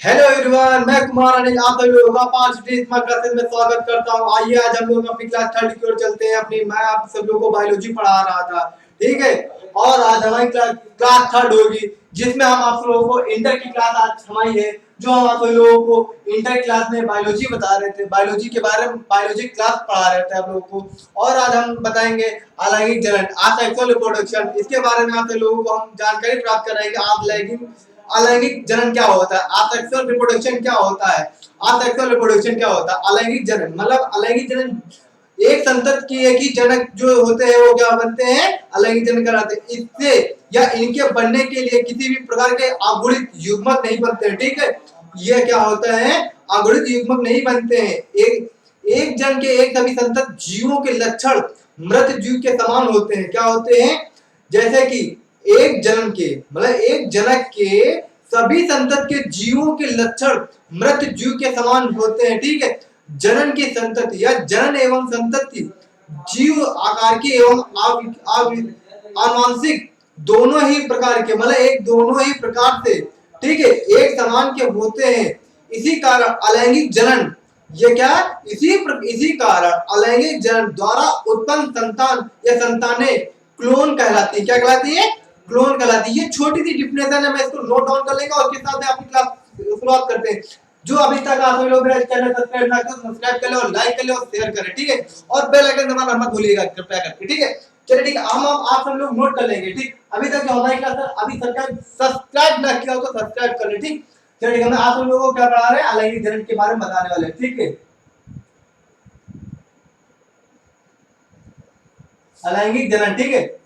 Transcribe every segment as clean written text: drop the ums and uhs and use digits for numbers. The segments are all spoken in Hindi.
हेलो एवरीवन, मैं कुमार अनिल आप सभी लोगों का 5 क्लासेस में स्वागत करता हूँ। आइए आज हम लोग अपनी क्लास थर्ड की ओर चलते हैं। अपनी मैं आप सब लोगों को बायोलॉजी पढ़ा रहा था, ठीक है। और आज हमारी क्लास थर्ड होगी, जिसमें हम आप लोगों को इंटर की क्लास आज हमारी है, जो हम आप लोगों को इंटर क्लास में बायोलॉजी बता रहे थे, बायोलॉजी के बारे में बायोलॉजी क्लास पढ़ा रहे थे आप लोगों को। और आज हम बताएंगे अलैंगिक जनन, आसेक्सुअल रिप्रोडक्शन, इसके बारे में आप लोगों को हम जानकारी प्राप्त कराएंगे। आप लैंगिक अलैंगिक जनन क्या होता है, आसेक्सुअल रिप्रोडक्शन क्या होता है। आसेक्सुअल रिप्रोडक्शन क्या होता है, अलैंगिक जनन मतलब अलैंगिक जनन एक संतति की एक ही जनक जो होते हैं वो क्या बनते हैं, अलैंगिक जनन कहलाते हैं। इससे या इनके बनने के लिए किसी भी प्रकार के अगुणित युग्मक नहीं बनते हैं, ठीक है। ये क्या होता है, अगुणित युग्मक नहीं बनते हैं। एक एक जन के एक सभी संतत जीवों के लक्षण मृत जीव के समान होते हैं। क्या होते हैं, जैसे कि एक जनन के मतलब एक जनक के सभी संतत के जीवों के लक्षण मृत जीव के समान होते हैं, ठीक है। जनन की संतति या जनन एवं संतति जीव आकार की एवं आनुवांशिक दोनों ही प्रकार के मतलब एक दोनों ही प्रकार से, ठीक है, एक समान के होते हैं। इसी कारण अलैंगिक जनन ये क्या, इसी कारण अलैंगिक जनन द्वारा उत्पन्न संतान या संतानें क्लोन कहलाती है। क्या कहलाती है, क्लोन कहलाती है। ये छोटी सी डिफिनेशन है, मैं इसको नोट डाउन कर लेंगे और उसके साथ में अपनी क्लास शुरुआत करते हैं। जो अभी तक आप लोग मेरा चैनल सब्सक्राइब ना करें, सब्सक्राइब कर ले और लाइक कर ले और शेयर करें, ठीक है। और बेल आइकन दबाना मत भूलिएगा कृपया करके, ठीक है। चलिए ठीक है, हम आप सब लोग नोट कर लेंगे, ठीक। अभी तक जो हमारी क्लास अभी सब्सक्राइब ना किया हो तो सब्सक्राइब कर ले, ठीक। चलिए ठीक है, मैं आप सब लोगों को क्या पढ़ा रहे हैं, अलैंगिक जनन के बारे में बताने वाले हैं, ठीक है। अलैंगिक जनन, ठीक है।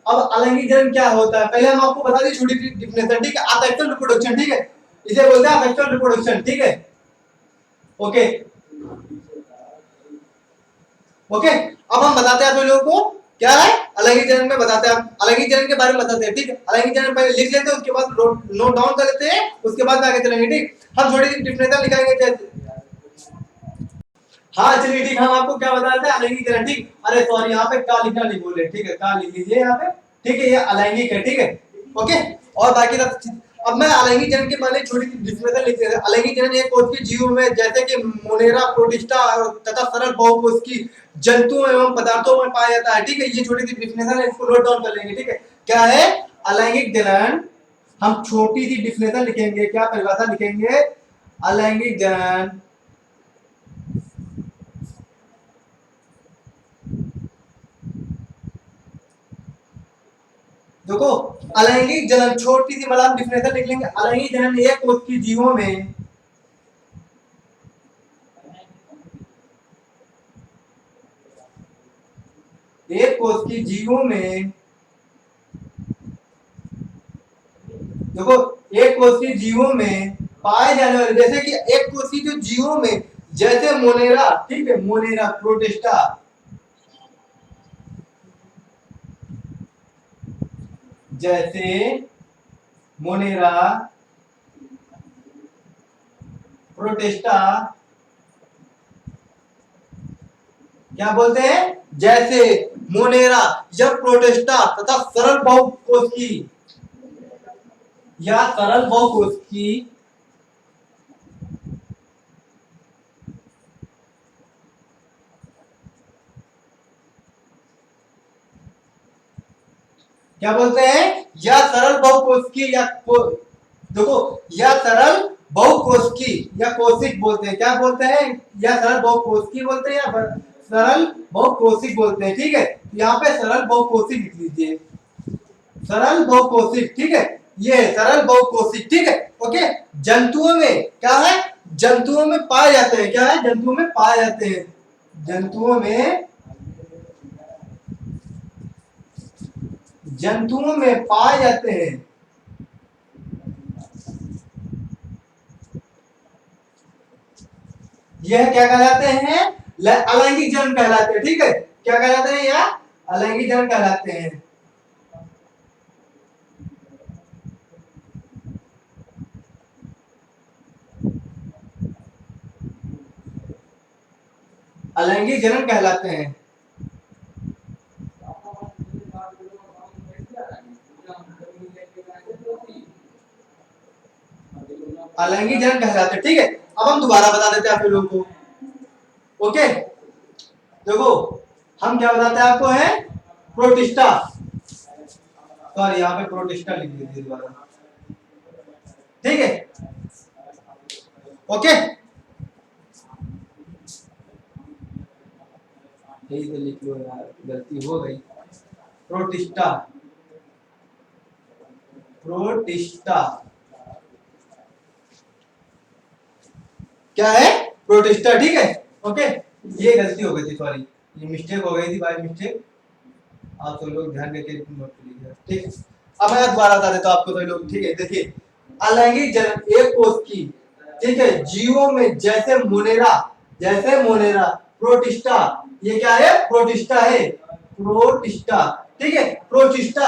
अब अलैंगिक जनन क्या होता है, पहले हम आपको बता दें छोटी सी डिफिनेशन, ठीक है। असेक्सुअल रिप्रोडक्शन, ठीक है, इसे बोलते हैं असेक्सुअल रिप्रोडक्शन, ठीक है। ओके ओके, अब हम बताते हैं आप लोगों को क्या है अलैंगिक जनन में, बताते हैं अलैंगिक जनन के बारे में बताते हैं, ठीक है। अलैंगिक जनन पहले लिख लेते हैं, उसके बाद नोट डाउन कर लेते हैं, उसके बाद आगे चलेंगे, ठीक। हम छोटी सी डिफिनेशन लिखाएंगे जैसे, हाँ चलिए ठीक, हम आपको क्या बताते हैं अलैंगिक जनन, ठीक। अरे सॉरी, यहाँ पे का लिखना नहीं बोले, ठीक है, का लिख लीजिए यहाँ पे, ठीक है। ये अलैंगिक है, ठीक है, ओके। और बाकी सब अब मैं अलैंगिक जनन के पहले छोटी सी डिफिनेशन लिख देता हूं। अलैंगिक जनन एक कोशिकीय जीवों में जैसे कि मोनेरा, प्रोटिस्टा तथा सरल बहुकोशिकीय जंतुओं एवं पदार्थों में पाया जाता है, ठीक है। ये छोटी सी डिफिनेशन है, इसको नोट डाउन कर लेंगे, ठीक है। क्या है अलैंगिक जनन, हम छोटी सी डिफिनेशन लिखेंगे, क्या परिभाषा लिखेंगे, अलैंगिक जनन देखो, अलैंगिक जनन छोटी सी मतलब डिफिनेशन लिख लेंगे। अलैंगिक जनन एक कोशिकीय जीवों में एक कोशिकीय जीवों में देखो, एक कोशिकीय जीवों में पाए जाने वाले जैसे कि एक कोशिकीय जो जीवों में जैसे मोनेरा, ठीक है, मोनेरा, प्रोटिस्टा, जैसे मोनेरा, प्रोटिस्टा, क्या बोलते हैं, जैसे मोनेरा या प्रोटिस्टा तथा सरल बहुकोशिकीय या सरल बहुकोशिकीय क्या बोलते हैं, या सरल बहुकोशिकीय देखो, या सरल बहुकोशिकीय या कोशिक बोलते हैं। क्या बोलते हैं, या सरल बहुकोशिकीय बोलते हैं या सरल बहुकोशिक बोलते हैं, ठीक है। यहाँ पे सरल बहुकोशिक लिख लीजिए, सरल बहुकोशिक, ठीक है। ये सरल बहुकोशिक, ठीक है, ओके। जंतुओं में क्या है, जंतुओं में पाए जाते हैं, क्या है, जंतुओं में पाए जाते हैं, जंतुओं में पाए जाते हैं। यह क्या कहलाते हैं, अलैंगिक जनन कहलाते हैं, ठीक है। क्या कहलाते हैं, यह अलैंगिक जनन कहलाते हैं। अलैंगिक जनन कहलाते हैं। अलैंगिक जनन कहलाते हैं। ठीक है, अब हम दोबारा बता देते हैं आप लोगों को। ओके, देखो हम क्या बताते हैं आपको, है प्रोटिस्टा, सॉरी यहाँ पे प्रोटिस्टा लिख दीजिए दोबारा। ठीक है, ओके, यही तो लिख लो यार, गलती हो गई। प्रोटिस्टा, प्रोटिस्टा क्या है, प्रोटिस्टा। ठीक है, ओके, ये गलती हो गई थी, सॉरी, ये मिस्टेक हो गई थी, बाय मिस्टेक। आप तो लोग ध्यान देके नोट कीजिए। ठीक है, अब मैं दोबारा बता देता हूँ आपको तो लोग। ठीक है, देखिए अलैंगिक जनन एक कोष की, ठीक है, जीवों में जैसे मोनेरा, जैसे मोनेरा, प्रोटिस्टा, ये क्या है, प्रोटिस्टा है, प्रोटिस्टा। ठीक है, प्रोटिस्टा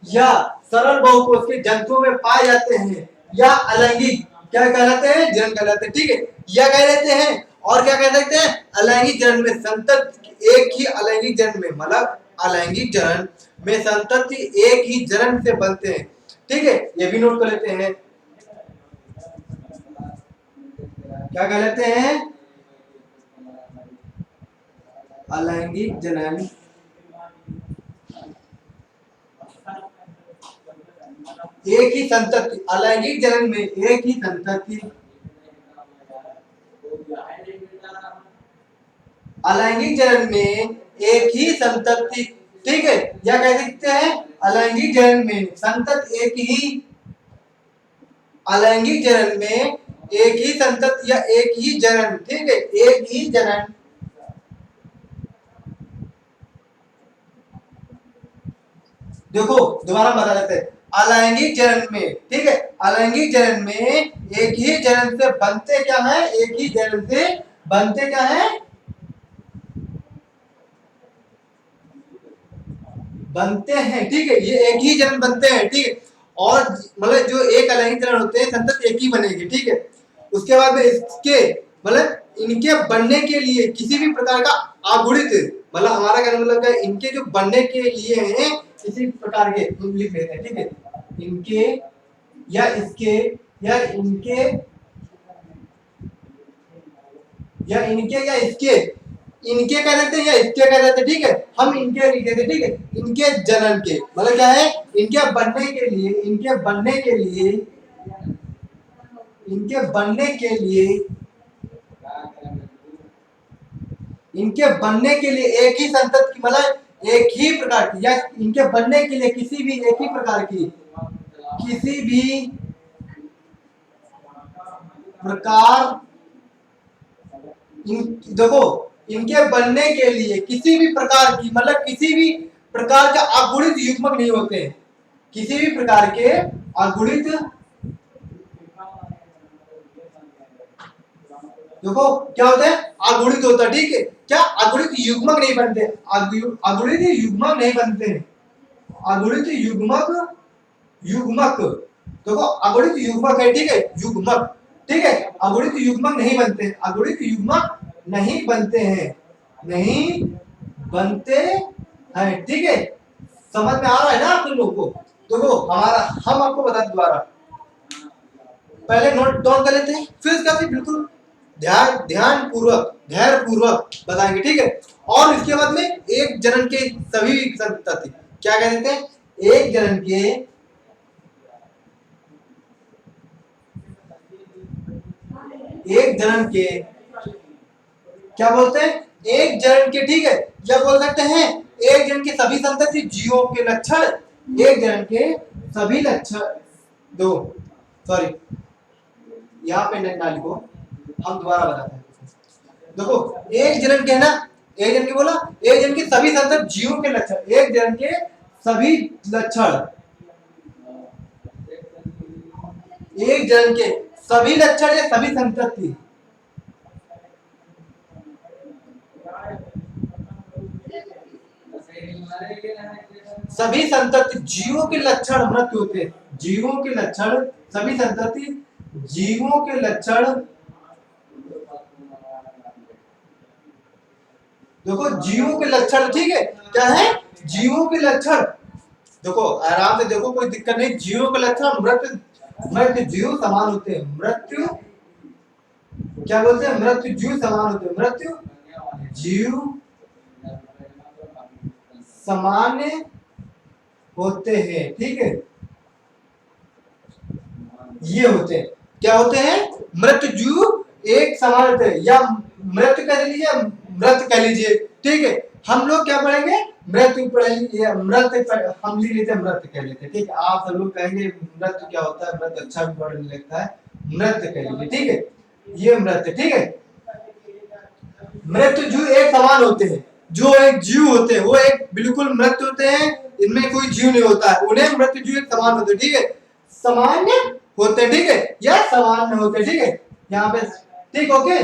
या सरल बहुकोष के जंतुओं में पाए जाते हैं, या अलैंगिक क्या कहलाते हैं, जनन कहलाते हैं। ठीक है, या कह देते हैं, और क्या कह सकते हैं, अलैंगिक जनन में संतति एक ही अलैंगिक जनन में, मतलब अलैंगिक जनन में संतति एक ही जनन से बनते हैं। ठीक है, ये भी नोट कर लेते हैं, क्या कहलाते हैं, अलैंगिक जनन एक ही संतति, अलैंगिक जनन में एक ही संतति, अलैंगिक जनन में एक ही संतति। ठीक है, या कह सकते हैं अलैंगिक जनन में संतति एक ही, अलैंगिक जनन में एक ही संतति या एक ही जनन। ठीक है, एक ही जनन, देखो दोबारा बता देते हैं, अलैंगिक जनन में, ठीक है, अलैंगिक जनन में एक ही जनन से बनते क्या है, एक ही जनन से बनते क्या है, बनते हैं। ठीक है, ये एक ही जनन बनते हैं। ठीक है, और मतलब जो एक अलैंगिक जनन होते हैं संतति एक ही बनेगी। ठीक है, उसके बाद में इसके मतलब इनके बनने के लिए किसी भी प्रकार का अगुणित, मतलब हमारा कहने मतलब है इनके जो बनने के लिए हैं किसी प्रकार के, लिख लेते हैं। ठीक है, इनके या इसके या इनके या इनके या इसके, इनके कह देते हैं या इसके कह देते हैं। ठीक है, हम इनके लिख देते हैं। ठीक है, इनके जनन के मतलब क्या है, इनके बनने के लिए, इनके बनने के लिए, इनके बनने के लिए, इनके बनने के लिए एक ही संतति की, मतलब एक ही प्रकार की, या इनके बनने के लिए किसी भी एक ही प्रकार की, किसी भी प्रकार, देखो इनके बनने के लिए किसी भी प्रकार की, मतलब किसी भी प्रकार का अगुणित युग्मक नहीं होते हैं, किसी भी प्रकार के अगुणित, देखो क्या होता है, अगुणित होता है। ठीक है, क्या अगुणित युग्मक नहीं बनते, अगुणित युग्मक नहीं बनते, अगुणित युग्मक, युग्मक, देखो अगुणित युग्मक है। ठीक है, युग्मक, ठीक है, अगुणित युग्मक नहीं बनते, अगुणित युग्मक नहीं बनते हैं, नहीं बनते हैं। ठीक है, समझ में आ रहा है ना आप लोगों को। देखो हमारा, हम आपको बता दोबारा, पहले नोट डाउन कर लेते हैं, फिर इसका भी बिल्कुल ध्यान पूर्वक, धैर्य पूर्वक बताएंगे। ठीक है, और इसके बाद में एक जनन के सभी संतति, क्या कह देते हैं, एक जनन के, एक जनन के क्या बोलते हैं, एक जनन के। ठीक है, क्या बोल सकते हैं, एक जनन के सभी संतति जीवों के लक्षण, एक जनन के सभी लक्षण, दो, सॉरी यहाँ पे ना लिखो, हम दोबारा बताते हैं। देखो एक जनन के है ना, एक जन के बोला, एक जन के सभी संतति जीवों के लक्षण, एक जन के सभी लक्षण, एक जन के सभी लक्षण या सभी संतति, सभी संतति जीवों के लक्षण मृत्यु होते हैं, जीवों के लक्षण, सभी संतति जीवों के लक्षण, देखो जीवों के लक्षण। ठीक है, क्या है, जीवों के लक्षण, देखो आराम से देखो, कोई दिक्कत नहीं, जीवों के लक्षण मृत मृत्यु जीव समान होते हैं, मृत्यु क्या बोलते हैं, मृत्यु जीव समान होते हैं, मृत्यु जीव सामान्य होते हैं, ठीक है। ये होते हैं, क्या होते हैं, मृत्यु जीव एक समान होते हैं, या मृत्यु कह लीजिए, मृत कह लीजिए, ठीक है। हम लोग क्या पढ़ेंगे, मृत्यु पढ़ेंगे, मृत हम लिख लेते हैं, मृत कह लेते हैं, ठीक है। आप सब लोग कहेंगे मृत्यु क्या होता है, मृत अच्छा भी पढ़ने लगता है, मृत कह लीजिए, ठीक है। ये मृत, ठीक है। मृत्यु जीव एक समान होते हैं, जो एक जीव होते हैं वो एक बिल्कुल मृत होते हैं, इनमें कोई जीव नहीं होता है, उन्हें मृत्यु जीव एक समान होते हैं, ठीक है। सामान्य होते हैं, ठीक है, या सामान्य होते हैं, ठीक है, यहाँ पे, ठीक, ओके,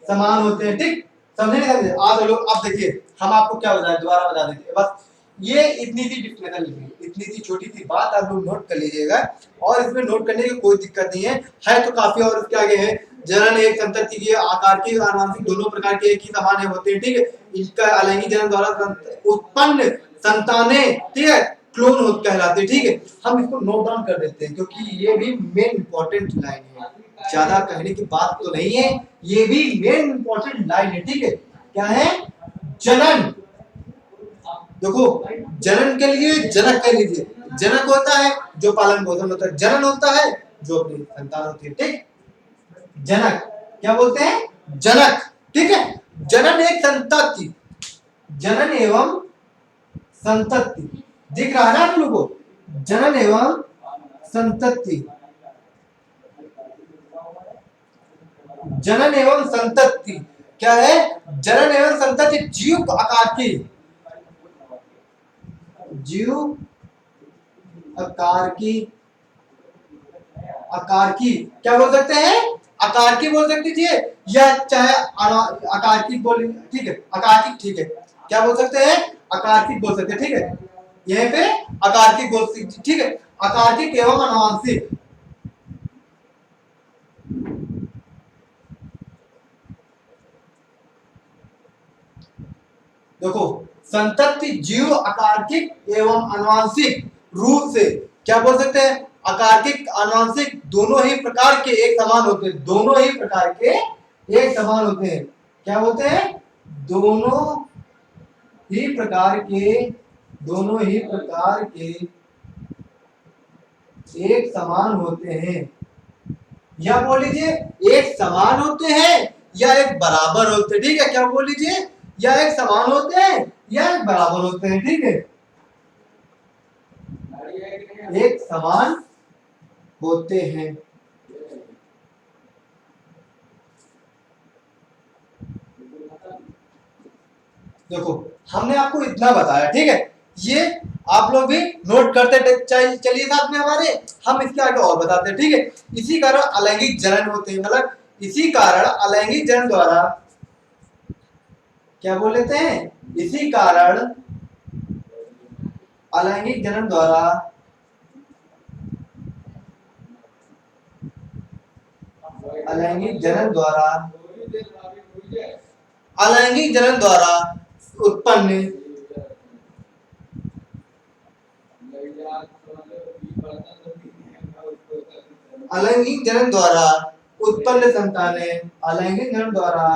समान होते हैं, ठीक, समझे नहीं समझे आप लोग। अब देखिए हम आपको क्या बताएं, दोबारा बता देते हैं, बस ये इतनी सी डिफिनेशन लिखी, इतनी सी छोटी सी बात आप लोग नोट कर लीजिएगा, और इसमें नोट करने की कोई दिक्कत नहीं है तो काफी, और इसके आगे है जनन एक संतति की आकार की आनुवंशिक दोनों प्रकार के एक ही समान होते हैं, ठीक है। इनका अलैंगिक जनन द्वारा उत्पन्न संतानें, ठीक है, क्लोन कहलाते हैं, ठीक है। हम इसको नोट डाउन कर देते हैं क्योंकि ये भी मेन इंपॉर्टेंट लाइन है, ज्यादा कहने की बात तो नहीं है, ये भी मेन इंपॉर्टेंट लाइन है, ठीक है। क्या है, जनन, देखो जनन के लिए जनक कह लीजिए, जनक होता है जो पालन पोषण होता है, जनन होता है जो अपनी संतान होती है, ठीक। जनक क्या बोलते हैं, जनक, ठीक है। जनन एक संतति, जनन एवं संतति, दिख रहा है ना आप लोगों को, जनन एवं संतति, जनन एवं संतति क्या है, जनन एवं संतति जीव आकार की, जीव आकार की, आकार की क्या बोल सकते हैं, आकार की बोल सकते थे, या चाहे आकार की बोल, ठीक है, आकार की, ठीक है, क्या बोल सकते हैं, आकार की बोल सकते हैं, ठीक है। यहीं पे आकार की बोल सकते, ठीक है, आकार की एवं आनुवंशिक, देखो संतति जीव आकार्किक एवं आनुवंशिक रूप से क्या बोल सकते हैं, आकार्किक आनुवंशिक दोनों ही प्रकार के एक समान होते हैं, दोनों ही प्रकार के एक समान होते हैं, क्या बोलते हैं, दोनों ही प्रकार के, दोनों ही प्रकार के एक समान होते हैं, या बोल लीजिए एक समान होते हैं या एक बराबर होते हैं, ठीक है। क्या बोल लीजिए, या एक समान होते हैं या एक बराबर होते हैं, ठीक है, एक समान होते हैं। देखो हमने आपको इतना बताया, ठीक है, ये आप लोग भी नोट करते चलिए साथ में हमारे, हम इसके आगे और बताते हैं, ठीक है। इसी कारण अलैंगिक जनन होते हैं, मतलब इसी कारण अलैंगिक जनन द्वारा क्या बोल लेते हैं, इसी कारण अलैंगिक जनन द्वारा अलैंगिक जनन द्वारा अलैंगिक जनन द्वारा उत्पन्न अलैंगिक जनन द्वारा उत्पन्न संतानें, अलैंगिक जनन द्वारा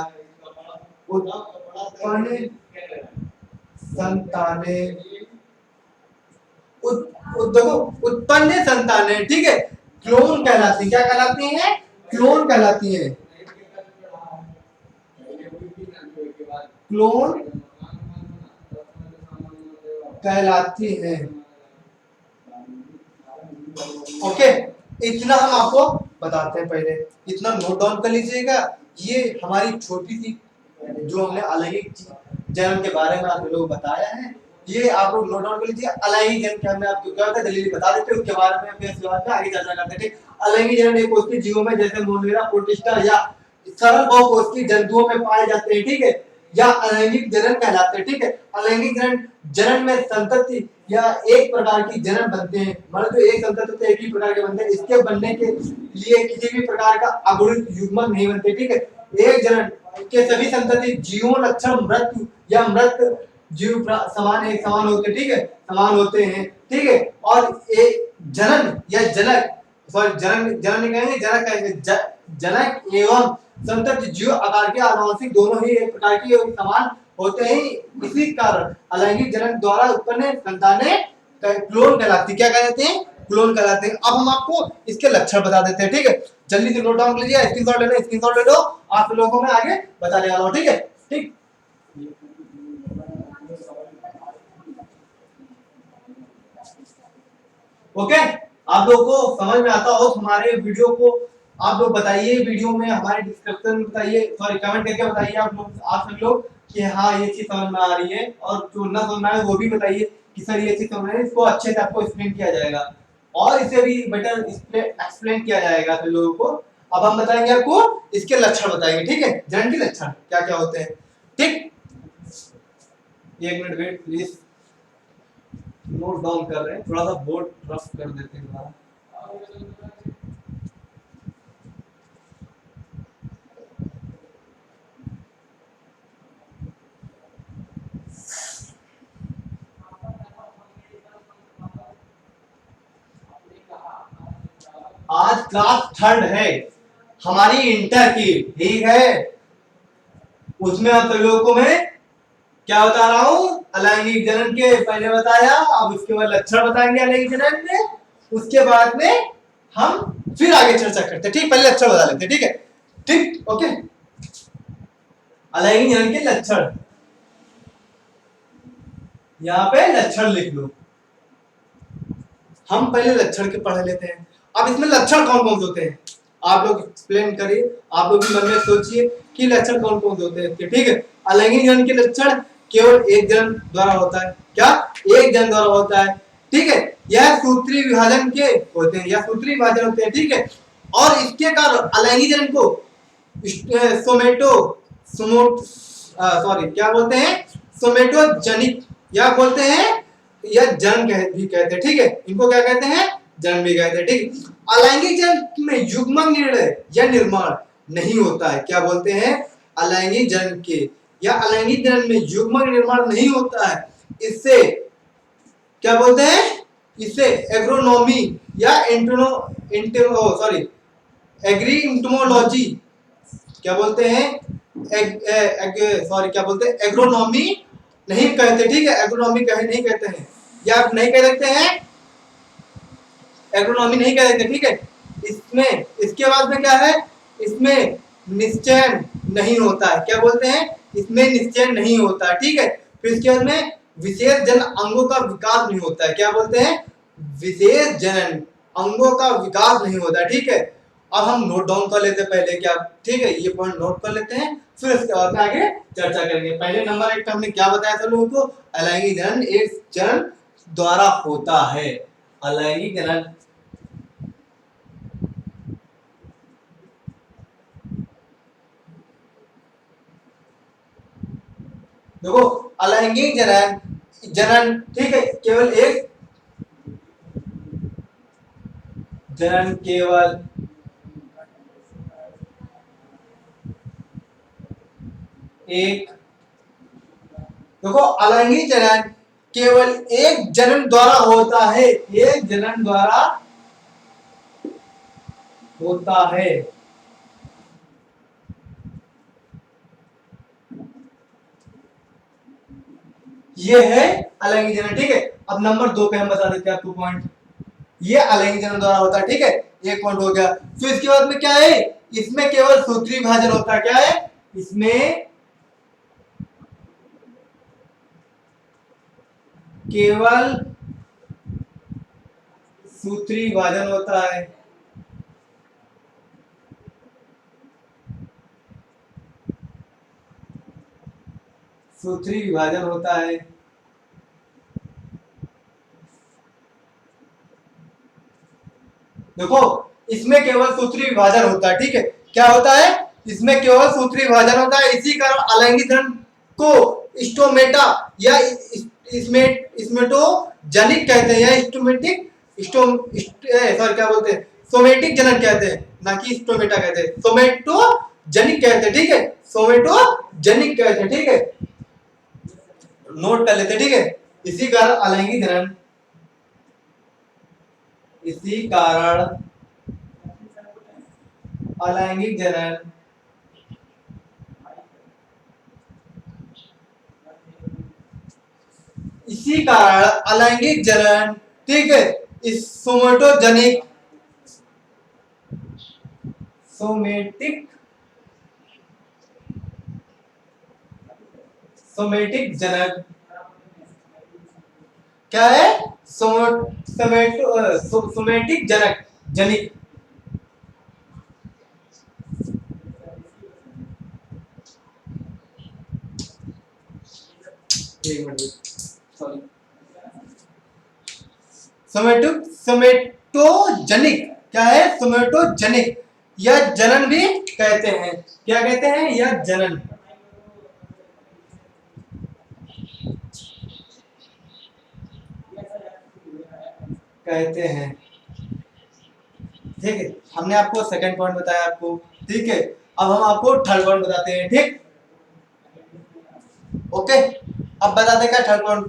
उत्पन्न संतानें, देखो उत्पन्न संतानें, ठीक है, क्लोन कहलाती है, क्या कहलाती हैं, क्लोन कहलाती है, क्लोन कहलाती है, ओके। इतना हम आपको बताते हैं, पहले इतना नोट डाउन कर लीजिएगा, ये हमारी छोटी सी जो हमने अलैंगिक जनन के बारे में आप लोगों को बताया है, ये आप लोग नोट डाउन कर लीजिए। अलैंगिक जनन क्या, मैं आपको क्या दलील बता देते हैं, उसके बारे में फिर इसके बाद में आगे चर्चा करते हैं, ठीक। अलैंगिक जनन एक कोशिकीय जीवों में जैसे मोनेरा, प्रोटिस्टा या सरल बहुकोशिकीय जंतुओं में पाए जाते हैं, ठीक है, या अलैंगिक जनन कहलाते हैं, ठीक है। अलैंगिक जनन में संतति या एक प्रकार की जनन बनते हैं, मतलब जो एक संतति होते हैं एक ही प्रकार के बनते हैं, इसके बनने के लिए किसी भी प्रकार का अगुणित युग्मक नहीं बनते, ठीक है। एक जनन के सभी संतति जीवों लक्षण मृत्यु या मृत जीव समान एक समान होते, ठीक है, समान होते हैं, ठीक है। और एक जनन या जनक सॉरी जनक जनक नहीं कहेंगे, जनक कहेंगे। जनक एवं संतति जीव आकार के आनुवंशिक दोनों ही एक प्रकार की समान होते हैं। इसी कारण अलैंगिक जनक द्वारा उत्पन्न संतानें क्लोन कहलाती, क्या कहते हैं, क्लोन कहलाते हैं। अब हम आपको इसके लक्षण बता देते हैं, ठीक है। जल्दी से नोट डाउन कर लीजिए, स्क्रीनशॉट ले लो, स्क्रीनशॉट ले लो, आप लोगों को मैं आगे बताने वाला हूं, ठीक है। ठीक, ओके। आप लोगों को समझ में आता हो हमारे वीडियो को, आप लोग बताइए वीडियो में, हमारे डिस्क्रिप्शन में बताइए, सॉरी कमेंट करके बताइए आप लोग, आप सब लोग कि हाँ ये चीज समझ में आ रही है, और जो ना समझ में आए वो भी बताइए कि सर ये चीज समझ में, इसको अच्छे से आपको एक्सप्लेन किया जाएगा और इसे भी बेटर एक्सप्लेन किया जाएगा सब लोगों को। अब हम बताएंगे आपको इसके लक्षण बताएंगे, ठीक है, जनन के लक्षण क्या क्या होते हैं। ठीक, एक minute wait please, note down कर रहे हैं, थोड़ा सा बोर्ड रफ कर देते हैं हमारा। आज क्लास थर्ड है हमारी इंटर की, ठीक है। उसमें आप सभी लोगों को मैं क्या बता रहा हूं, अलैंगिक जनन के पहले बताया, अब उसके बाद लक्षण बताएंगे अलैंगिक जनन के, उसके बाद में हम फिर आगे चर्चा करते हैं, ठीक। पहले लक्षण बता लेते हैं, ठीक है। ठीक, ओके। अलैंगिक जनन के लक्षण, यहाँ पे लक्षण लिख लो, हम पहले लक्षण के पढ़ लेते हैं। अब इसमें लक्षण कौन कौन से होते हैं, आप लोग एक्सप्लेन करिए, आप लोग भी मन में सोचिए कि लक्षण कौन कौन से होते हैं, ठीक है। अलैंगिक जनन के लक्षण केवल एक जन द्वारा होता है, क्या, एक जन द्वारा होता है, ठीक है। यह सूत्री विभाजन के होते हैं, यह सूत्री विभाजन होते हैं, ठीक है। और इसके कारण अलैंगिक जनन को सोमेटो सॉरी क्या बोलते हैं, सोमेटोजेनिक या बोलते हैं, या जन्म भी कहते हैं, ठीक है। इनको क्या कहते हैं, जन्म भी कहते हैं, ठीक। अलैंगिक जन्म में युग्मक निर्णय या निर्माण नहीं होता है, क्या बोलते हैं, अलैंगिक जन्म के या अलैंगिक जन्म में युग्मक निर्माण नहीं होता है। इससे क्या बोलते हैं, इससे एग्रोनॉमी या सॉरी एग्रीइंटोमोलॉजी, क्या बोलते हैं, सॉरी क्या बोलते हैं, एग्रोनॉमी नहीं कहते, ठीक है। एग्रोनॉमी नहीं कहते हैं, या आप नहीं कह सकते हैं, एग्रोनॉमी नहीं कह सकते, ठीक है। इसमें इसके बाद में क्या है, इसमें निश्चयन नहीं होता है, क्या बोलते हैं, इसमें निश्चयन नहीं होता है, ठीक है। फिर इसके बाद में विशेष जन अंगों का विकास नहीं होता है, क्या बोलते हैं, विशेष जनन अंगों का विकास नहीं होता है, ठीक है। अब हम नोट डाउन कर लेते हैं पहले, क्या, ठीक है, ये पॉइंट नोट कर लेते हैं, फिर इसके बाद में आगे चर्चा करेंगे। पहले नंबर एक हमने क्या बताया था लोगों को, अलैंगिक जनन एक जन द्वारा होता है, अलैंगिक जनन देखो, अलैंगिक जनन जनन, ठीक है, केवल एक जनन, केवल एक, देखो अलैंगिक जनन केवल एक जनन द्वारा होता है, एक जनन द्वारा होता है, ये है अलैंगिक जनन, ठीक है। अब नंबर 2 पे हम बता देते हैं आपको पॉइंट, ये अलैंगिक जनन द्वारा होता है, ठीक है, एक पॉइंट हो गया। तो इसके बाद में क्या है, इसमें केवल सूत्री विभाजन होता है, क्या है, इसमें केवल सूत्री विभाजन होता है, सूत्री विभाजन होता है। देखो इसमें केवल सूत्री विभाजन होता है, ठीक है, क्या होता है, इसमें केवल सूत्री विभाजन होता है। इसी कारण अलैंगिक जनन को स्टोमेटा या स्मेटोजेनिक कहते हैं, या सॉरी क्या बोलते हैं, सोमेटिक जनन कहते हैं, ना कि स्टोमेटा कहते हैं, सोमेटोजेनिक कहते हैं, ठीक है, सोमेटोजेनिक कहते हैं, ठीक है, नोट कर लेते हैं, ठीक है। इसी कारण अलैंगिक जनन, इसी कारण अलैंगिक जनन इसी कारण अलैंगिक जनन, ठीक है, इस सोमेटोजेनिक सोमेटिक सोमेटिक जनन क्या है? सोमेटिक जनक जनिक एक मिनट सॉरी सोमेटोजेनिक क्या है? सोमेटोजेनिक या जनन भी कहते हैं। क्या कहते हैं? या जनन कहते हैं। ठीक है, हमने आपको सेकंड पॉइंट बताया आपको, ठीक है। अब हम आपको थर्ड पॉइंट बताते हैं, ठीक। ओके, अब बताते हैं क्या थर्ड पॉइंट,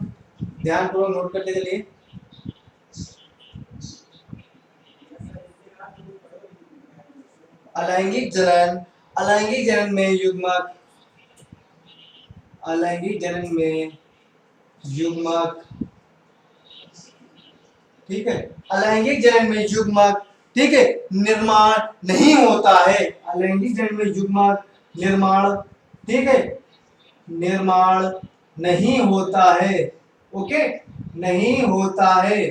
ध्यान पूर्वक नोट करते चलिए। अलैंगिक जनन, अलैंगिक जनन में युग्मक, अलैंगिक जनन में युग्मक, ठीक है, अलैंगिक जनन में युग्मक, ठीक है, निर्माण नहीं होता है। अलैंगिक जनन में युग्मक निर्माण, ठीक है, निर्माण नहीं होता है। ओके, नहीं होता है।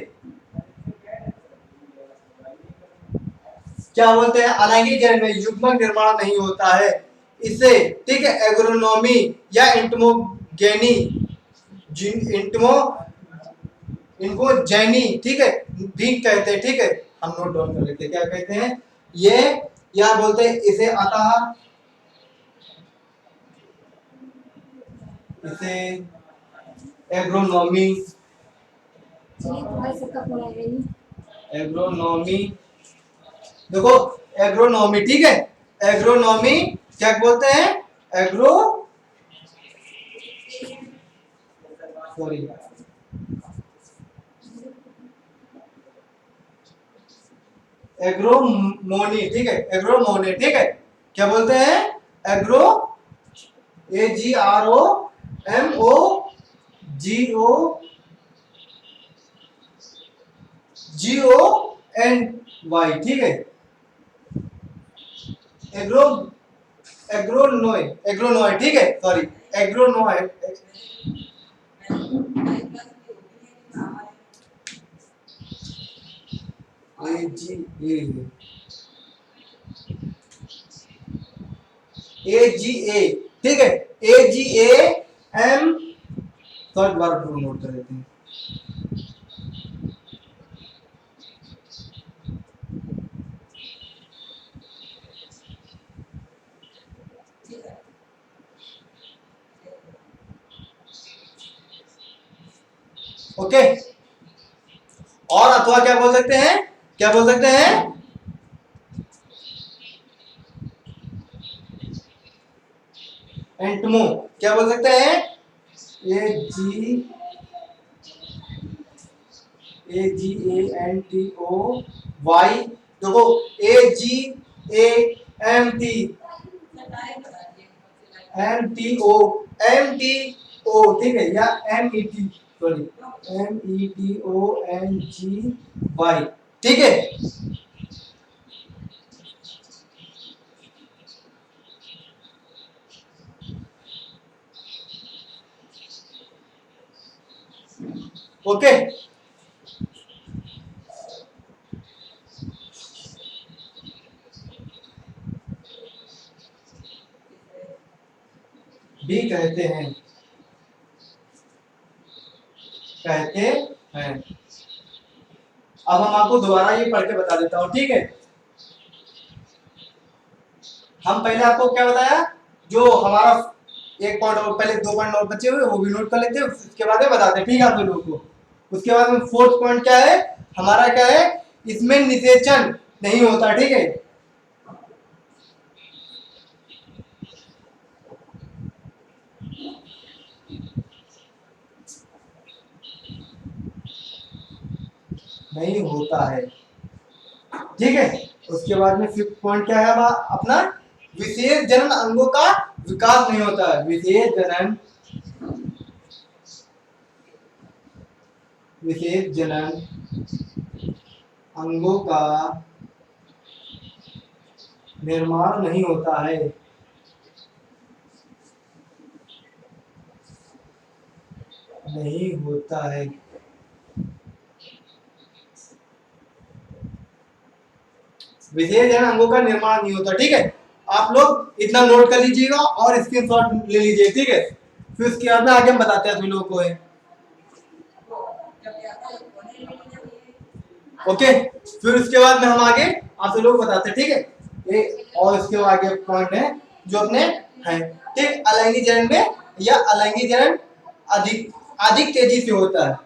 क्या बोलते हैं? अलैंगिक जनन में युग्मक निर्माण नहीं होता है। इसे, ठीक है, एग्रोनॉमी या इंटमोगेनी, इंटमो इनको जैनी, ठीक है, भी कहते हैं। ठीक है, हम नोट डाउन कर लेते हैं क्या कहते हैं ये, या बोलते हैं इसे अतः, इसे एग्रोनॉमी, एग्रोनॉमी, देखो एग्रोनॉमी, ठीक है, एग्रोनॉमी क्या बोलते हैं? एग्रो सॉरी एग्रोमोनी, ठीक है, एग्रोमोनी, ठीक है, क्या बोलते हैं? एग्रो, AGROMOGOGONY, ठीक है, एग्रो एग्रोनोय, एग्रोनोय, ठीक है, सॉरी एग्रोनोय, AGA, ठीक है, AGAM, थर्ड बार नोट कर लेते हैं। ओके, और अथवा क्या बोल सकते हैं? क्या बोल सकते हैं? एंटमो, क्या बोल सकते हैं? AGANTOY, देखो AGANTMTO, ठीक है, या MET, सॉरी METONGY, ठीक है। ओके, भी कहते हैं, कहते हैं। अब हम आपको दोबारा ये पढ़ के बता देता हूं, ठीक है। हम पहले आपको क्या बताया, जो हमारा एक पॉइंट और पहले, दो पॉइंट और बचे हुए वो भी नोट कर लेते हैं, उसके बाद में बताते हैं, ठीक है आप लोगों को। उसके बाद में फोर्थ पॉइंट क्या है हमारा, क्या है? इसमें निषेचन नहीं होता, ठीक है। नहीं होता है, ठीक है। उसके बाद में फिफ्थ पॉइंट क्या है अपना, विशेष जनन अंगों का विकास नहीं होता है। विशेष जनन अंगों का निर्माण नहीं होता है। नहीं होता है। विशेष जनन अंगों का निर्माण नहीं होता, ठीक है। आप लोग इतना नोट कर लीजिएगा और स्क्रीनशॉट ले लीजिए, ठीक है। फिर उसके बाद में आगे हम बताते हैं सभी लोगों को है। ओके, फिर उसके बाद में हम आगे आप सब लोग बताते हैं, ठीक है। ये और इसके आगे पॉइंट है जो अपने है, ठीक। अलैंगिक जनन में या अलैंगिक जनन अधिक अधिक तेजी से होता है।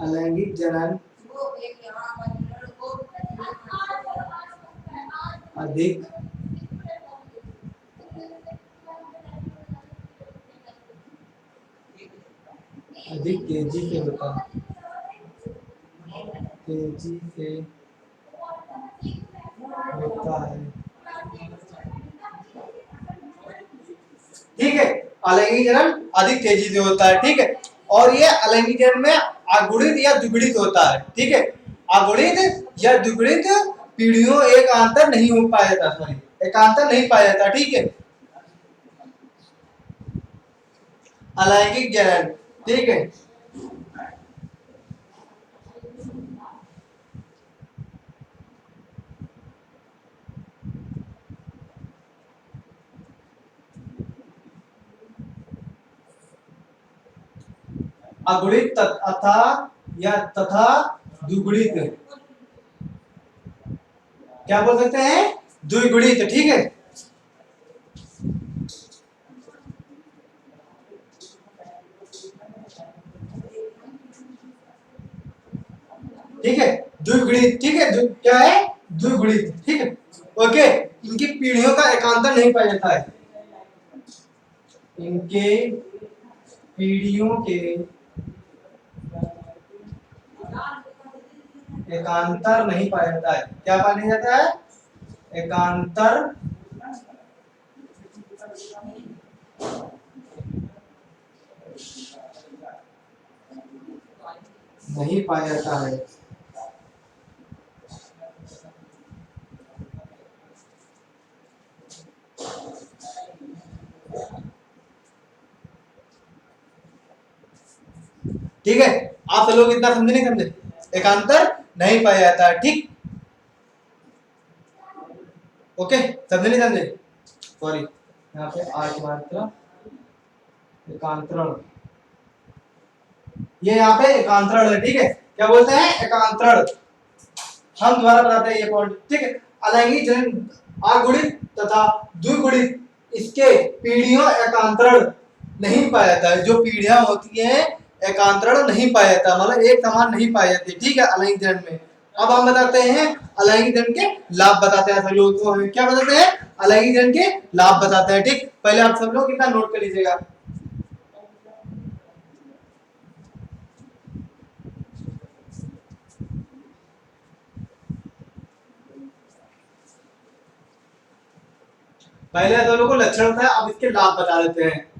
अलैंगिक जनन अधिक अधिक तेजी से होता है। तेजी से होता है, ठीक है। अलैंगिक जनन अधिक तेजी से होता है, ठीक है। और ये अलैंगिक जनन में अगुणित या द्विगुणित होता है, ठीक है। अगुणित या द्विगुणित पीढ़ियों एकांतर नहीं हो पाया जाता, सॉरी एकांतर नहीं पाया जाता, ठीक है। अलैंगिक जनन, ठीक है। अगुणित अथा या तथा द्विगुणित, क्या बोल सकते हैं, द्विगुणित, ठीक है। ठीक है, द्विगुणित, ठीक है। क्या है, द्विगुणित, ठीक है। ओके, इनकी पीढ़ियों का एकांतर नहीं पाया जाता है। इनके पीढ़ियों के एकांतर नहीं पाया जाता है। क्या पाया जाता है, एकांतर नहीं पाया जाता है। ठीक है, आप लोग इतना समझे नहीं समझे, एकांतर नहीं पाया जाता है, ठीक। ओके, समझे नहीं समझे, सॉरी यहाँ पे आठ मात्रा एकांतरण, ये यहाँ पे एकांतरण है, ठीक है। क्या बोलते हैं, एकांतरण। हम दोबारा बताते हैं ये पॉइंट, ठीक है। अलैंगिक जनन अगुणित तथा द्विगुणित, इसके पीढ़ियों एकांतरण नहीं पाया जाता है। जो पीढ़ियां होती हैं एकांतरण नहीं पाया जाता, मतलब एक समान नहीं पाई जाती, ठीक है, अलैंगिक जनन में। अब हम बताते हैं अलैंगिक जनन के लाभ, बताते हैं सभी लोगों को। क्या बताते हैं, अलैंगिक जनन के लाभ बताते हैं, ठीक। पहले आप सब लोग इतना नोट कर लीजिएगा। पहले तो लोगों को लक्षण होता है, अब इसके लाभ बता देते हैं।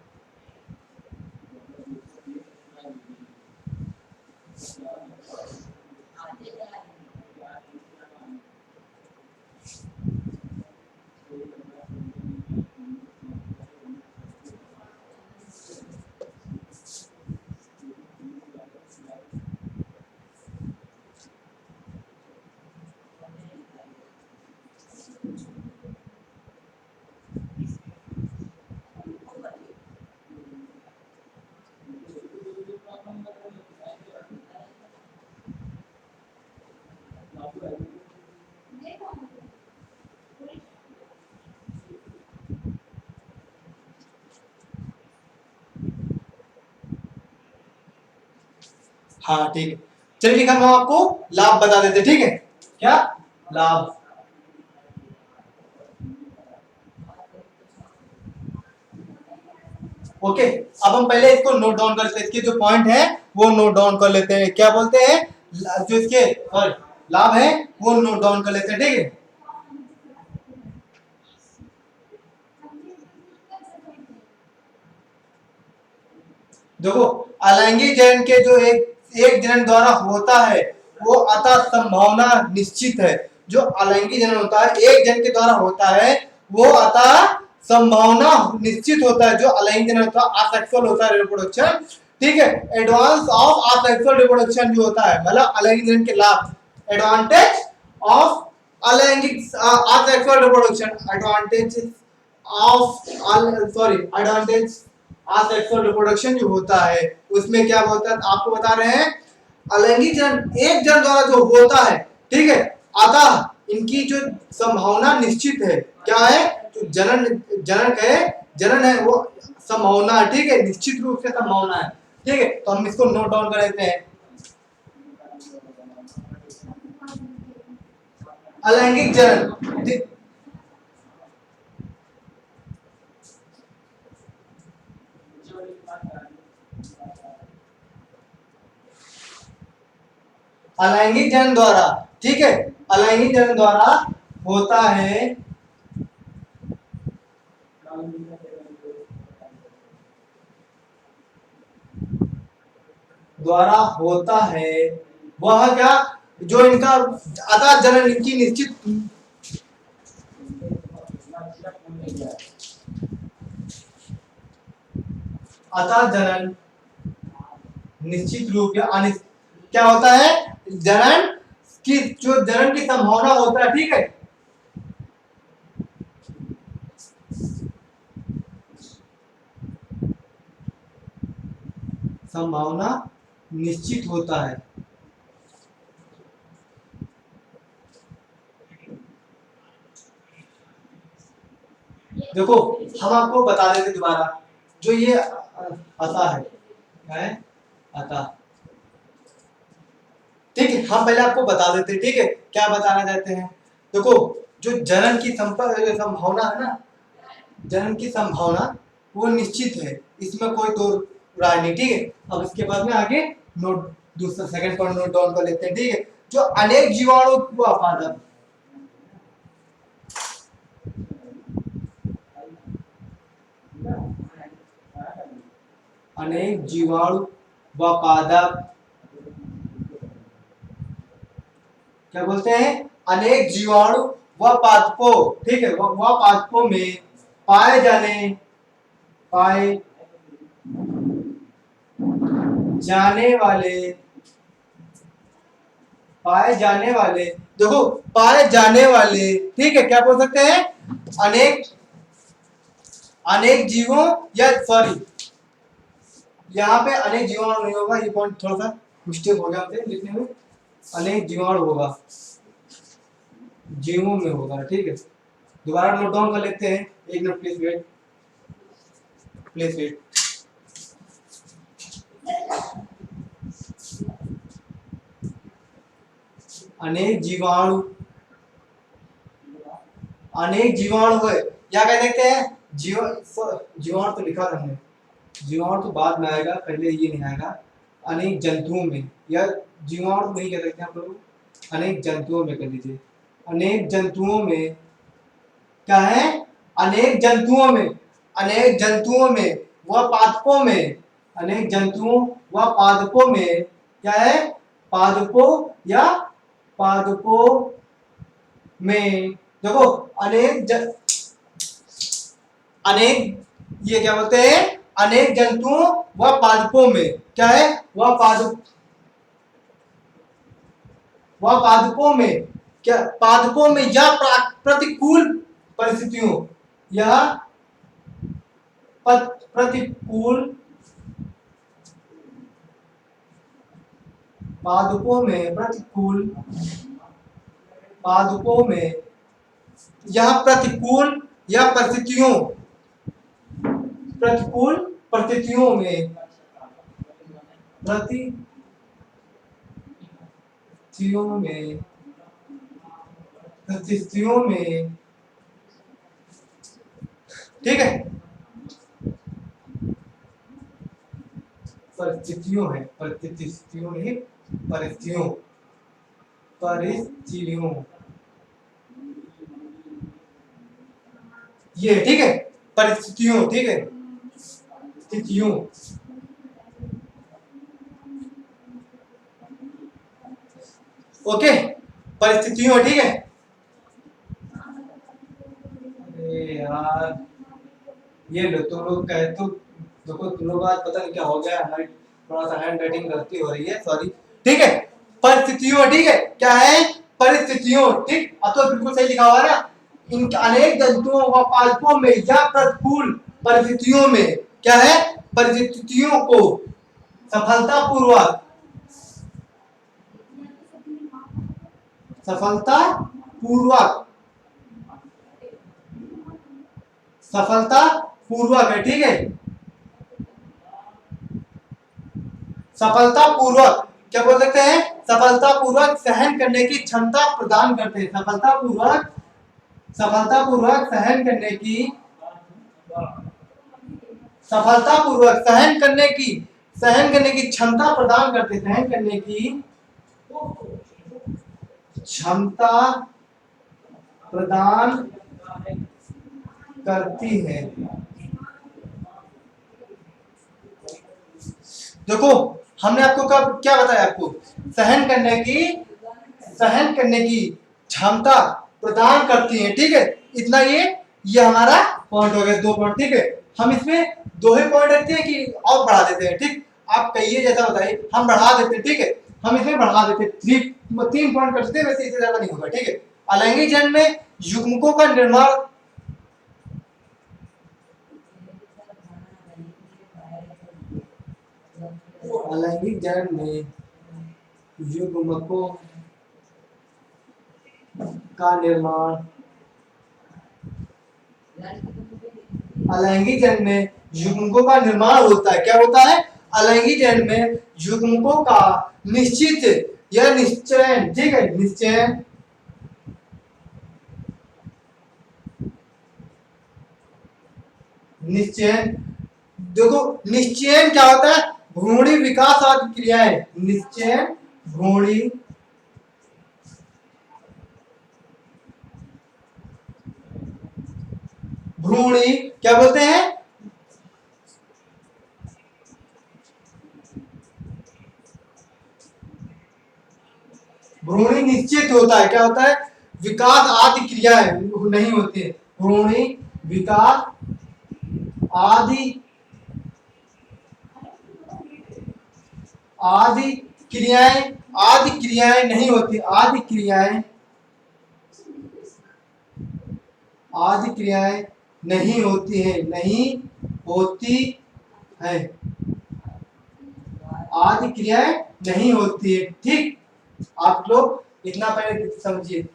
हाँ ठीक है, चलिए ठीक है, हम आपको लाभ बता देते, ठीक है। क्या लाभ, ओके। अब हम पहले इसको नोट डाउन करते हैं, इसके जो पॉइंट है वो नोट डाउन कर लेते हैं। क्या बोलते हैं, जो इसके लाभ है वो नोट डाउन कर लेते हैं। ठीक है, देखो अलैंगिक जनन के जो एक जनन द्वारा होता है वो अतः संभावना निश्चित है। जो अलैंगिक जनन होता है एक जन के द्वारा होता है वो अतः संभावना निश्चित होता है। जो अलैंगिक जनन होता है असेक्सुअल होता है रिप्रोडक्शन। ठीक है, एडवांस ऑफ असेक्सुअल रिप्रोडक्शन जो होता है, मतलब अलैंगिक जनन के लाभ, एडवांटेज ऑफ अलैंगिक asexual reproduction, advantage of advantage asexual reproduction जो होता है उसमें क्या होता है आपको बता रहे हैं। अलैंगिक जनन एक जन द्वारा जो होता है, ठीक है, अतः इनकी जो संभावना निश्चित है। क्या है, जो जनन है वो संभावना है। ठीक है, निश्चित रूप से संभावना है। ठीक है, तो हम इसको नोट डाउन कर लेते हैं। अलैंगिक जनन, अलैंगिक जनन द्वारा, ठीक है, अलैंगिक जनन द्वारा होता है, द्वारा होता है वह क्या, जो इनका अतः जनन इनकी निश्चित, अतः जनन निश्चित रूप या क्या होता है, जनन की जो जनन की संभावना होता है। ठीक है, संभावना निश्चित होता है। देखो हम आपको बता देते दोबारा, जो ये अतः है, क्या है, अतः। ठीक है, हम पहले आपको बता देते। ठीक है, क्या बताना चाहते हैं, देखो जो जनन की संभावना है ना, जनन की संभावना वो निश्चित है, इसमें कोई दो राय नहीं। ठीक है, अब इसके बाद में आगे नोट दूसरा सेकंड पॉइंट नोट डाउन कर लेते हैं। ठीक है, जो अनेक जीवाणु को अपादक, अनेक जीवाणु व पादप, क्या बोलते हैं, अनेक जीवाणु व पादपों, ठीक है, व पादपों में पाए पाए जाने वाले, देखो पाए जाने वाले, ठीक है, क्या बोल सकते हैं, अनेक अनेक जीवों या सॉरी, यहाँ पे अनेक जीवाणु नहीं होगा, ये पॉइंट थोड़ा सा मिस्टेक हो गया आपसे लिखने में, अनेक जीवाणु होगा, जीवों में होगा। ठीक है, दोबारा नोट डाउन कर लेते हैं, एक minute please wait, please wait. अनेक जीवाणु, अनेक जीवाणु है, क्या कह सकते हैं, जीवाणु तो लिखा था हमने, जीवाणु तो बाद में आएगा, पहले ये नहीं आएगा। अनेक जंतुओं में, या जीवाणु तो नहीं कह सकते आप लोग, अनेक जंतुओं में कर लीजिए। अनेक जंतुओं में क्या है, अनेक जंतुओं में, अनेक जंतुओं में व पादपों में, अनेक जंतुओं व पादपों में क्या है, पादपों या पादपों में, देखो अनेक ये क्या बोलते हैं, अनेक जंतुओं व पादपों में क्या है, वह पादपों में क्या, पादपों में या प्रतिकूल परिस्थितियों, या प्रतिकूल पादपों में, प्रतिकूल पादपों में यह प्रतिकूल या परिस्थितियों, प्रतिकूल परिस्थितियों में, परिस्थितियों में, ठीक है, परिस्थितियों है, परिस्थितियों नहीं, परिस्थितियों, परिस्थितियों, ये ठीक है, परिस्थितियों, ठीक है, स्थितियों, ओके, परिस्थितियों, ठीक है। अरे यार, ये लो तुम लोग कहे तो देखो, तुम लोग आज पता नहीं क्या हो गया, हमारी थोड़ा सा हैंड राइटिंग गलती हो रही है, सॉरी, ठीक है। परिस्थितियों, ठीक है, क्या है, परिस्थितियों, ठीक, अब तो बिल्कुल सही लिखा हुआ है ना। इन अनेक जंतुओं व पादपों में या प्रतिकूल परिस्थितियों में क्या है, परिस्थितियों को सफलतापूर्वक, सफलतापूर्वक, सफलतापूर्वक है, ठीक है, सफलतापूर्वक क्या बोल सकते हैं, सफलतापूर्वक सहन करने की क्षमता प्रदान करते हैं, सफलतापूर्वक, सफलतापूर्वक सहन करने की, सफलतापूर्वक सहन करने की क्षमता प्रदान करते, सहन करने की क्षमता प्रदान करती है। देखो, हमने आपको कब क्या बताया, आपको सहन करने की क्षमता प्रदान करती है, ठीक है। इतना ये हमारा पॉइंट हो गया, 2 पॉइंट, ठीक है। हम इसमें 2 ही पॉइंट रखते हैं कि और बढ़ा देते हैं, ठीक, आप कहिए जैसा बताइए, हम बढ़ा देते हैं, ठीक है, हम इसमें बढ़ा देते हैं, 3 पॉइंट कर देते हैं, वैसे इससे ज्यादा नहीं होगा, ठीक है। अलैंगिक जन्म में युग्मकों का निर्माण, अलैंगिक जन्म में युग्मकों का निर्माण, अलैंगिक जन्म में युग्मकों का निर्माण होता है, क्या होता है, अलैंगिक जन्म में युग्मकों का निश्चित या निश्चयन, ठीक है, निश्चयन, निश्चयन, देखो निश्चयन क्या होता है, भ्रूणी विकास आदि क्रियाएं, निश्चयन, भ्रूणी, भ्रूणी क्या बोलते हैं, भ्रूणी निश्चित होता है, क्या होता है, विकास आदि क्रियाएं नहीं होती है, भ्रूणी विकास आदि, आदि क्रियाएं, आदि क्रियाएं नहीं होती, आदि क्रियाएं, आदि क्रियाएं नहीं होती है, नहीं होती है, आदि क्रियाएं नहीं होती है, ठीक। आप लोग इतना पहले समझिए।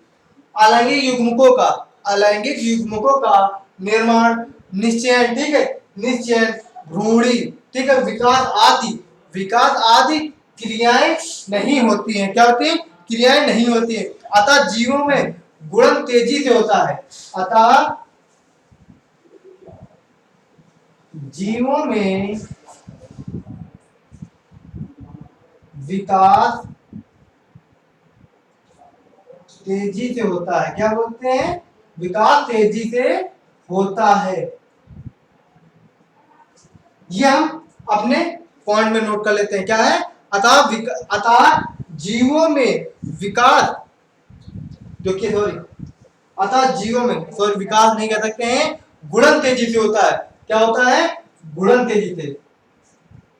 अलैंगिक युग्मकों का, अलैंगिक युग्मकों का निर्माण, निश्चयन, ठीक है, निश्चयन, भ्रूणी, ठीक है, विकास आदि क्रियाएं नहीं होती हैं, क्या होती है, क्रियाएं नहीं होती है। अतः जीवों में गुणन तेजी से होता है, अतः जीवों में विकास तेजी से होता है, क्या बोलते हैं, विकास तेजी से होता है। ये हम अपने पॉइंट में नोट कर लेते हैं, क्या है, अतः जीवों में विकास, देखिए सॉरी, अतः जीवों में, सॉरी विकास नहीं कह सकते हैं, गुणन तेजी से होता है, क्या होता है, गुणन तेजी से,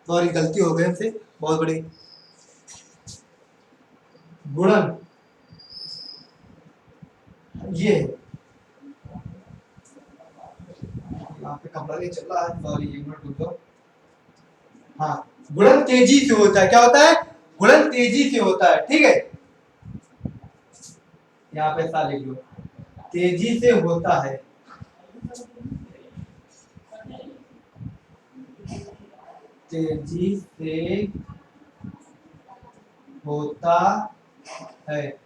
सॉरी गलती हो गई हमसे, बहुत बड़ी, गुणन, ये यहाँ पे कमरा नहीं चल रहा है, सॉरी, एक मिनट रुक जाओ। हाँ, गुणन तेजी से होता है, क्या होता है, गुणन तेजी से होता है, ठीक है, यहाँ पे सा लिख लो, तेजी से होता है, तेजी से होता है,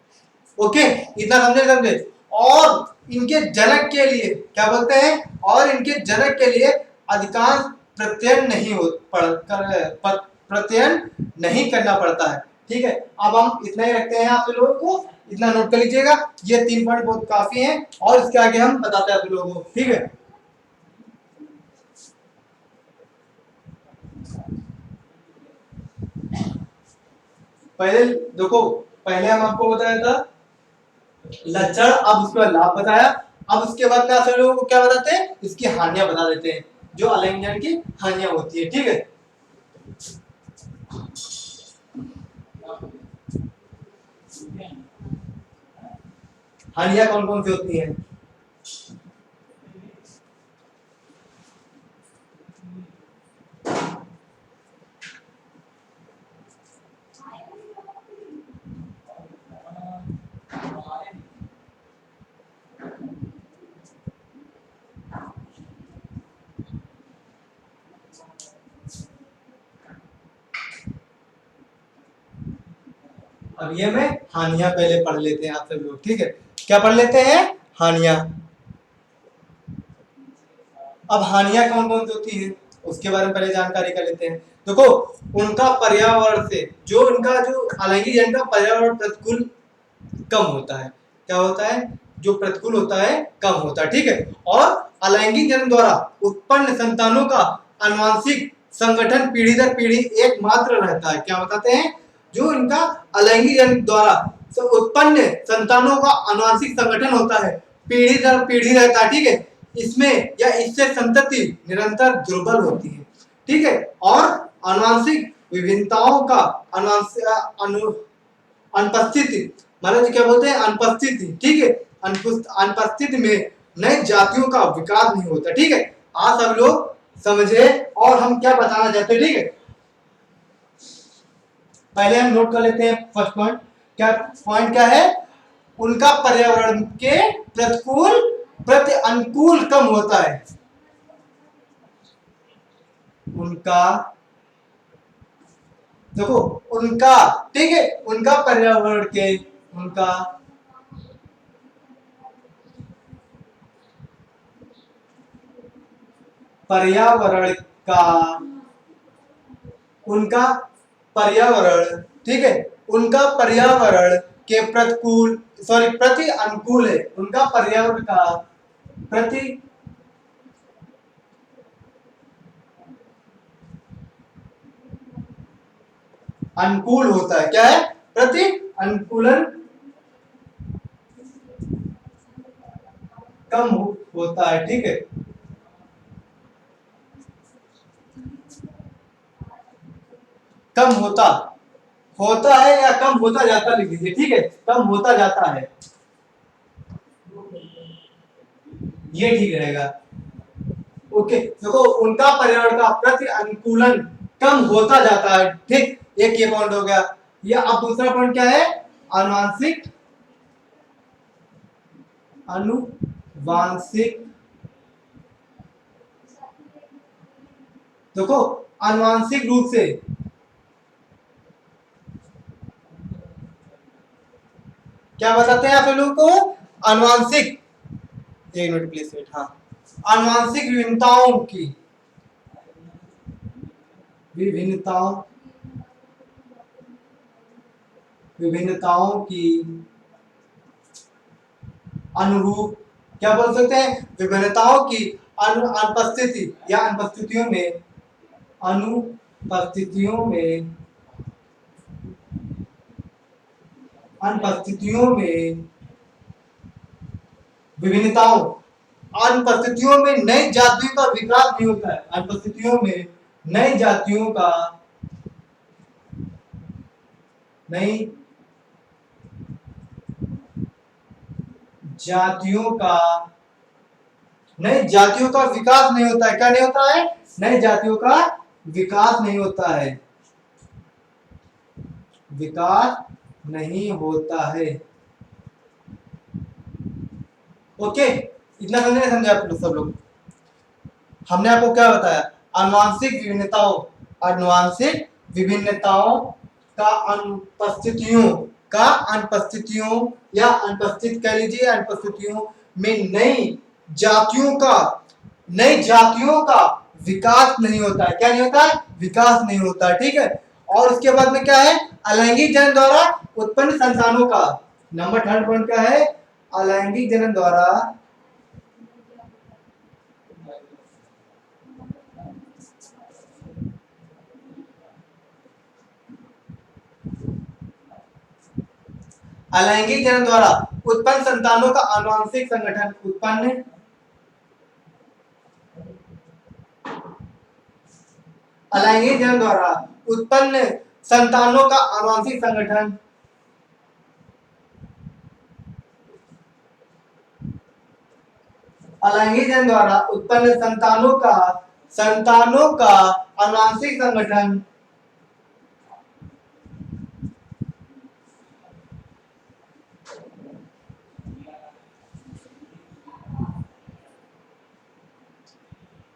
ओके, इतना समझे। और इनके जनक के लिए क्या बोलते हैं, और इनके जनक के लिए अधिकांश प्रत्ययन नहीं हो प्रत्ययन नहीं करना पड़ता है। ठीक है, अब हम इतना ही रखते हैं आप लोगों को, इतना नोट कर लीजिएगा। ये 3 पॉइंट बहुत काफी हैं और इसके आगे हम बताते हैं आप लोगों को। ठीक है, पहले देखो, पहले हम आपको बताया था लक्षण, अब उसके बाद लाभ बताया। अब उसके बाद क्या सभी लोगों को क्या बताते हैं, इसकी हानियां बता देते हैं, जो अलिंगन की हानियां होती है। ठीक है, हानियां कौन कौन सी होती हैं? अब ये में हानियां पहले पढ़ लेते हैं आप सब लोग। ठीक है, क्या पढ़ लेते हैं? हानियां। अब हानियां कौन कौन सी होती है उसके बारे में पहले जानकारी कर लेते हैं। देखो, उनका पर्यावरण से, जो उनका जो हालांकि इनका पर्यावरण प्रतिकूल कम होता है। क्या होता है? जो प्रतिकूल होता है कम होता है। ठीक है, और अलैंगिक जन्म द्वारा उत्पन्न संतानों का आनुवंशिक संगठन पीढ़ी दर पीढ़ी एकमात्र रहता है। क्या बताते हैं? जो इनका अलैंगिक जन्म द्वारा उत्पन्न संतानों का आनुवंशिक संगठन होता है, पीढ़ी दर पीढ़ी रहता है। ठीक है, इसमें या इससे संतति निरंतर दुर्बल होती है। ठीक है, और आनुवंशिक विभिन्नताओं का अनुपस्थिति, मतलब क्या बोलते हैं? अनुपस्थिति। ठीक है, अनुपस्थिति में नई जातियों का विकास नहीं होता। ठीक है, आप सब लोग समझे और हम क्या बताना चाहते हैं। ठीक है, पहले हम नोट कर लेते हैं फर्स्ट पॉइंट। पॉइंट क्या है? उनका पर्यावरण के प्रतिकूल प्रति अनुकूल कम होता है। उनका, देखो, उनका, ठीक है, उनका पर्यावरण के, उनका पर्यावरण का, उनका पर्यावरण, ठीक है, उनका पर्यावरण के प्रतिकूल, सॉरी, प्रति अनुकूल है। उनका पर्यावरण का प्रति अनुकूल होता है। क्या है? प्रति अनुकूलन कम होता है। ठीक है, कम होता है या कम होता जाता, लिख दीजिए। ठीक है, कम होता जाता है, ये ठीक रहेगा। ओके, देखो, उनका पर्यावरण का प्रति अनुकूलन कम होता जाता है। ठीक, एक ये पॉइंट हो गया। ये अब दूसरा पॉइंट क्या है? आनुवांशिक, आनुवांशिक, देखो, आनुवांशिक रूप से क्या बताते हैं आप लोगों को? आनुवांशिक, एक मिनट प्लीज वेट, हाँ, आनुवांशिक विभिन्नताओं की, विभिन्नताओं, विभिन्नताओं की अनुरूप, क्या बोल सकते हैं? विभिन्नताओं की अनुपस्थिति या अनुपस्थितियों में, अनुपस्थितियों में, अनुपस्थितियों में विभिन्नताओं, अनुपस्थितियों में नई जातियों का विकास नहीं होता है। अनुपस्थितियों में नई जातियों का, नई जातियों का, नई जातियों का विकास नहीं होता है। क्या नहीं होता है? नई जातियों का विकास नहीं होता है, विकास नहीं होता है। ओके, इतना समझे? समझे आप लोग सब लोग? हमने आपको क्या बताया? आनुवांशिक विभिन्नताओं, आनुवांशिक विभिन्नताओं का अनुपस्थितियों, का अनुपस्थितियों या अनुपस्थित कह लीजिए, अनुपस्थितियों में नई जातियों का, नई जातियों का विकास नहीं होता है। क्या नहीं होता है? विकास नहीं होता है। ठीक है, और उसके बाद में क्या है? अलैंगिक जनन द्वारा उत्पन्न संतानों का, नंबर थर्ड पॉइंट क्या है? अलैंगिक जनन द्वारा अलैंगिक जनन द्वारा उत्पन्न संतानों का आनुवंशिक संगठन, अलैंगिक जनन द्वारा उत्पन्न संतानों का आनुवंशिक संगठन, अलैंगिक जनन द्वारा उत्पन्न संतानों का आनुवंशिक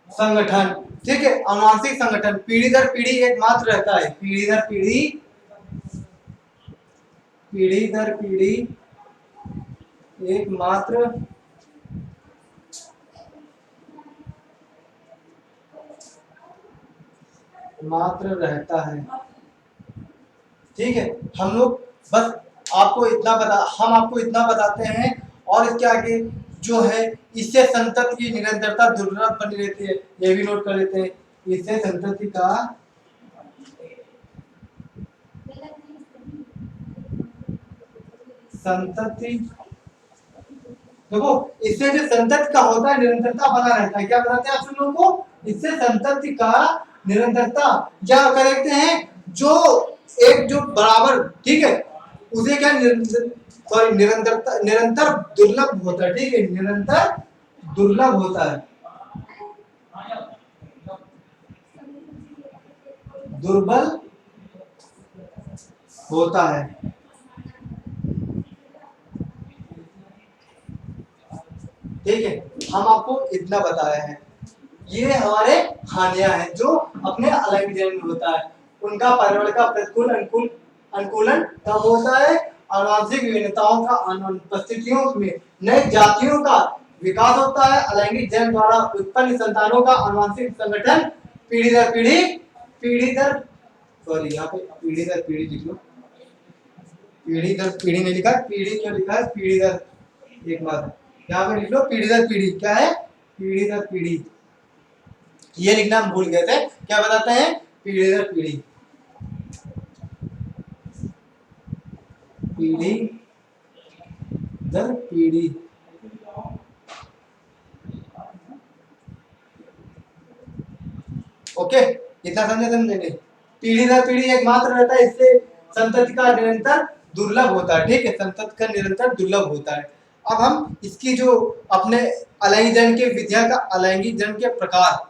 संगठन, ठीक है, आनुवंशिक संगठन पीढ़ी दर पीढ़ी एकमात्र रहता है। पीढ़ी दर पीढ़ी एकमात्र रहता है। ठीक है, हम लोग बस हम आपको इतना बताते हैं, और इसके आगे जो है, इससे संतति की निरंतरता दुर्लभ बनी रहती है। ये भी नोट कर लेते हैं, इससे संतति का देखो, इससे जो संतति का होता है निरंतरता बना रहता है। क्या बताते हैं आप सब लोगों को? इससे संतति का निरंतरता क्या कहते हैं? जो एक जो बराबर, ठीक है, उसे क्या निरंतर दुर्लभ होता है। ठीक है, निरंतर दुर्लभ होता है, दुर्बल होता है। ठीक है, हम आपको इतना बताया है। ये हमारे हानियां हैं जो अपने अलैंगिक जनन में होता है। उनका पर्यावरण का प्रतिकूल अनुकूलन कम होता है। आनुवंशिक विभिन्नताओं का अनुपस्थितियों में नई जातियों का विकास होता है। अलैंगिक जनन द्वारा उत्पन्न संतानों का आनुवंशिक संगठन पीढ़ी दर पीढ़ी लिख लो, पीढ़ी दर पीढ़ी नहीं लिखा, पीढ़ी क्यों लिखा है? पीढ़ी दर एक बात यहाँ पे लिख लो, पीढ़ी दर पीढ़ी। क्या है? पीढ़ी दर पीढ़ी। ये लिखना हम भूल गए थे। क्या बताते हैं? पीढ़ी दर पीढ़ी, पीढ़ी दर पीढ़ी। ओके, इतना समझेंगे। पीढ़ी दर पीढ़ी एकमात्र रहता है, इससे संतति का निरंतर दुर्लभ होता है। ठीक है, संतति का निरंतर दुर्लभ होता है। अब हम इसकी जो अपने अलैंगिक जनन के विधियां का, अलैंगिक जनन के प्रकार,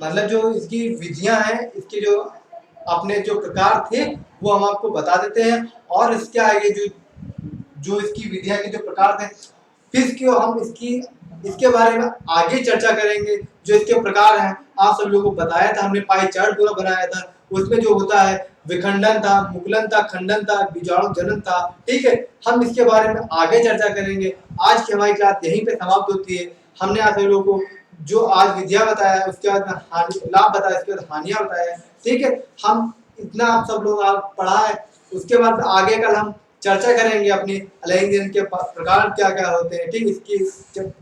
मतलब जो इसकी विधियां हैं, इसके जो अपने जो प्रकार थे वो हम आपको बता देते हैं, और इसके आगे जो इसकी विधियां के जो प्रकार थे, फिर हम इसके बारे में आगे चर्चा करेंगे। जो इसके प्रकार हैं, आप सब लोगों को बताया था हमने, पाई चार्ट पूरा बनाया था। उसमें जो होता है विखंडन था, मुकुलन था, खंडन था, बीजाणु जनन था। ठीक है, हम इसके बारे में आगे चर्चा करेंगे। आज की हमारी क्लास यहीं पे समाप्त होती है। हमने आप लोगों को जो आज विद्या बताया, उसके बाद लाभ बताया, उसके बाद हानियां बताया। ठीक है, हम इतना आप सब लोग पढ़ा है। उसके बाद आगे कल हम चर्चा करेंगे अपने अलैंगिक जनन के प्रकार क्या क्या होते हैं। ठीक, इसकी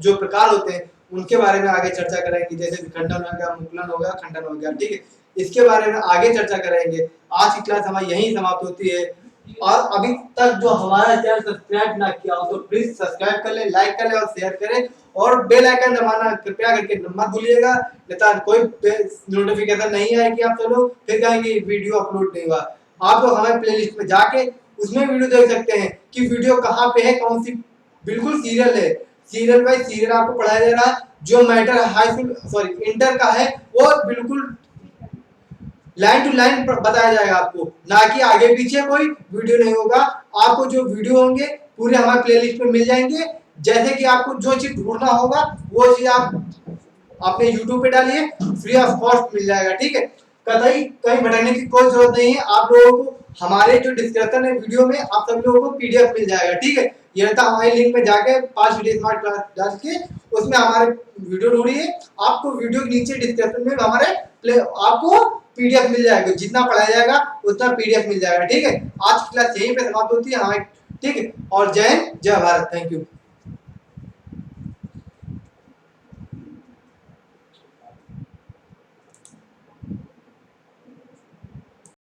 जो प्रकार होते हैं उनके बारे में आगे चर्चा करेंगे, जैसे विखंडन हो गया, मुकुलन हो गया, खंडन हो गया। ठीक है, इसके बारे में आगे चर्चा करेंगे। आज की क्लास हमारी यहीं समाप्त होती है। और अभी तक जो हमारा चैनल सब्सक्राइब ना किया हो तो प्लीज सब्सक्राइब कर ले, लाइक कर ले और शेयर करें, और बेल आइकन दबाना कृपया करके मत भूलिएगा, नहीं तो कोई नोटिफिकेशन नहीं आएगी। आप सब लोग फिर कहेंगे वीडियो अपलोड नहीं हुआ। आप लोग हमारे प्लेलिस्ट में जाके उसमें वीडियो देख सकते हैं कि वीडियो कहाँ पे है, कौन सी, बिल्कुल सीरियल है, सीरियल बाय सीरियल आपको पढ़ाया जा रहा है। जो मैटर हाई स्कूल इंटर का है वो बिल्कुल लाइन टू लाइन बताया जाएगा आपको, ना कि आगे पीछे कोई वीडियो नहीं होगा। आपको जो वीडियो होंगे पूरे हमारे प्लेलिस्ट में मिल जाएंगे। जैसे कि आपको जो चीज ढूंढना होगा वो चीज आप अपने YouTube पे डालिए, फ्री ऑफ कॉस्ट मिल जाएगा। ठीक है, कहीं कहीं भटकने की कोई जरूरत नहीं है। आप लोगों को हमारे जो डिस्क्रिप्शन है वीडियो में आप सभी लोगों को PDF मिल जाएगा। ठीक है, ये रहता हमारे लिंक में जाके 5 डे स्मार्ट क्लास डाल के उसमें हमारे वीडियो ढूंढिए। आपको वीडियो के नीचे डिस्क्रिप्शन में हमारे आपको पीडीएफ मिल जाएगा, जितना पढ़ाया जाएगा उतना पीडीएफ मिल जाएगा। ठीक है, आज की क्लास यहीं पे समाप्त होती है हमारी। ठीक है, और जय हिंद जय भारत, थैंक यू।